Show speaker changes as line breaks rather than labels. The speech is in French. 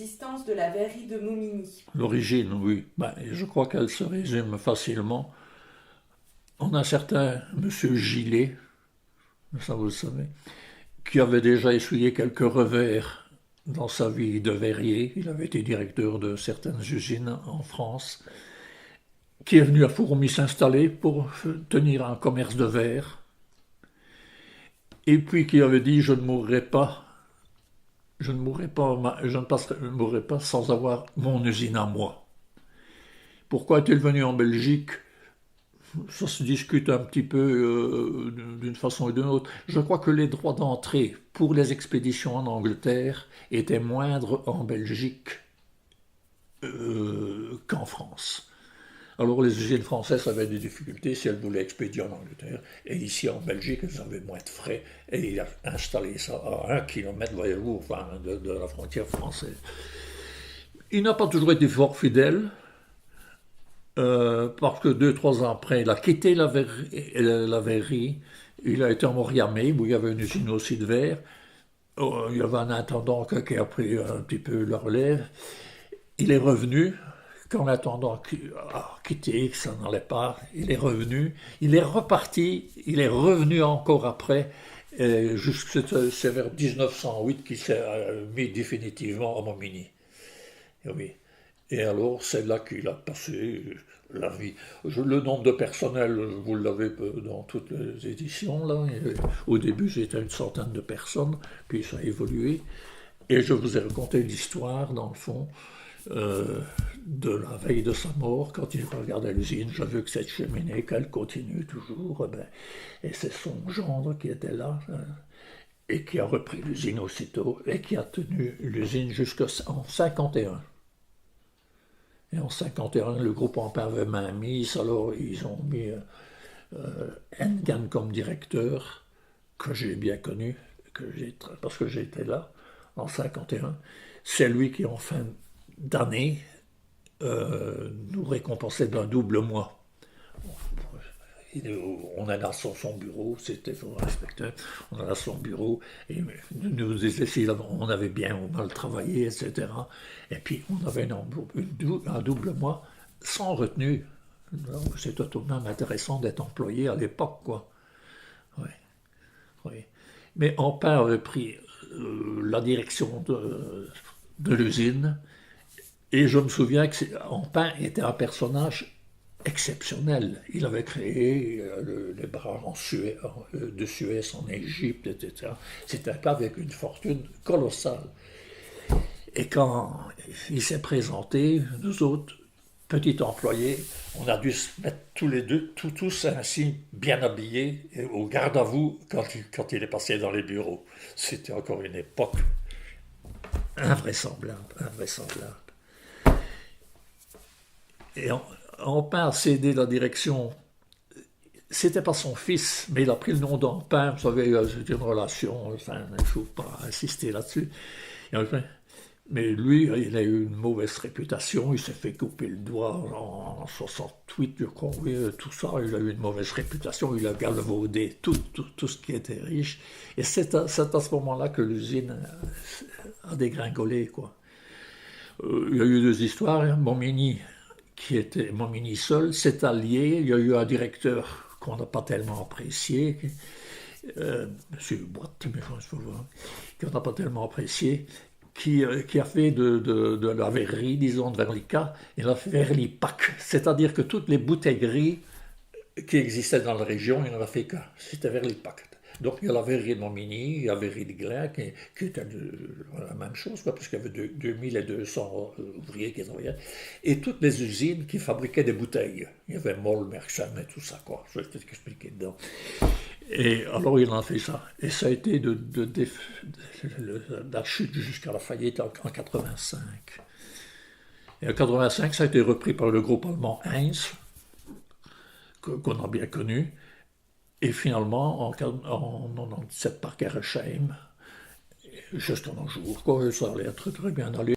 l'existence de la verrerie de Momigny?
L'origine, oui. Ben, je crois qu'elle se résume facilement. On a un certain monsieur Gillet, ça vous le savez, qui avait déjà essuyé quelques revers dans sa vie de verrier. Il avait été directeur de certaines usines en France, qui est venu à Fourmi s'installer pour tenir un commerce de verre, et puis qui avait dit je ne mourrai pas, mourrai pas sans avoir mon usine à moi. Pourquoi est-il venu en Belgique? Ça se discute un petit peu d'une façon ou d'une autre. Je crois que les droits d'entrée pour les expéditions en Angleterre étaient moindres en Belgique qu'en France. Alors les usines françaises avaient des difficultés si elles voulaient expédier en Angleterre. Et ici en Belgique, elles avaient moins de frais. Et il a installé ça à 1 kilomètre, voyez-vous, enfin, de la frontière française. Il n'a pas toujours été fort fidèle. Parce que 2-3 ans après, il a quitté la verrerie. Il a été en Moriamé, où il y avait une usine aussi de verre. Il y avait un intendant qui a pris un petit peu le relève. Il est revenu, quand l'intendant a quitté, que ça n'allait pas, il est revenu. Il est reparti, il est revenu encore après. C'est vers 1908 qu'il s'est mis définitivement à Momigny. Et oui. Et alors, c'est là qu'il a passé la vie. Le nombre de personnel, vous l'avez dans toutes les éditions, là. Au début, j'étais une centaine de personnes, puis ça a évolué. Et je vous ai raconté l'histoire, dans le fond, de la veille de sa mort, quand il regardait l'usine. Je veux que cette cheminée, qu'elle continue toujours. Et c'est son gendre qui était là, et qui a repris l'usine aussitôt, et qui a tenu l'usine jusqu'en 1951. Et en 1951, le groupe Ampin avait main mise, alors ils ont mis Engan comme directeur, que j'ai bien connu, parce que j'étais là en 1951. C'est lui qui, en fin d'année, nous récompensait d'un double mois. On alla sur son bureau, c'était son inspecteur, on alla sur son bureau et nous disait si on avait bien ou mal travaillé, etc. Et puis on avait un double mois sans retenue. C'était tout de même intéressant d'être employé à l'époque, quoi. Oui, oui. Mais Ampin avait pris la direction de l'usine, et je me souviens que Ampin était un personnage exceptionnel. Il avait créé les barrages de Suez en Égypte, etc. C'était un gars avec une fortune colossale. Et quand il s'est présenté, nous autres, petits employés, on a dû se mettre tous les deux, tous ainsi, bien habillés, au garde à vous quand il est passé dans les bureaux. C'était encore une époque invraisemblable. Et Ampin a cédé la direction. C'était pas son fils, mais il a pris le nom d'Ampin. Vous savez, c'était une relation, enfin, il ne faut pas insister là-dessus. Mais lui, il a eu une mauvaise réputation. Il s'est fait couper le doigt en 68, je crois. Oui, tout ça, il a eu une mauvaise réputation. Il a galvaudé tout ce qui était riche. Et c'est à ce moment-là que l'usine a dégringolé, quoi. Il y a eu 2 histoires. Momigny, qui était Momigny seul, s'est allié. Il y a eu un directeur qu'on n'a pas tellement apprécié, M. Boite, qu'on n'a pas tellement apprécié, qui a fait de la verrerie, disons, de Verlica, et la Verlipac. C'est-à-dire que toutes les bouteilleries qui existaient dans la région, il n'en a fait qu'un. C'était Verlipac. Donc il y a la verrerie de Momigny, il y a la verrerie de Glin, qui était la même chose, parce qu'il y avait 2200 ouvriers qui travaillaient, et toutes les usines qui fabriquaient des bouteilles. Il y avait Moll, Merckxam et tout ça, quoi. Je vais peut-être expliquer dedans. Et alors il en a fait ça. Et ça a été de la chute jusqu'à la faillite en 85. Et en 85, ça a été repris par le groupe allemand Heinz, qu'on a bien connu. Et finalement, en 1997, par Gerresheim, juste un jour, quoi, ça allait très très bien aller.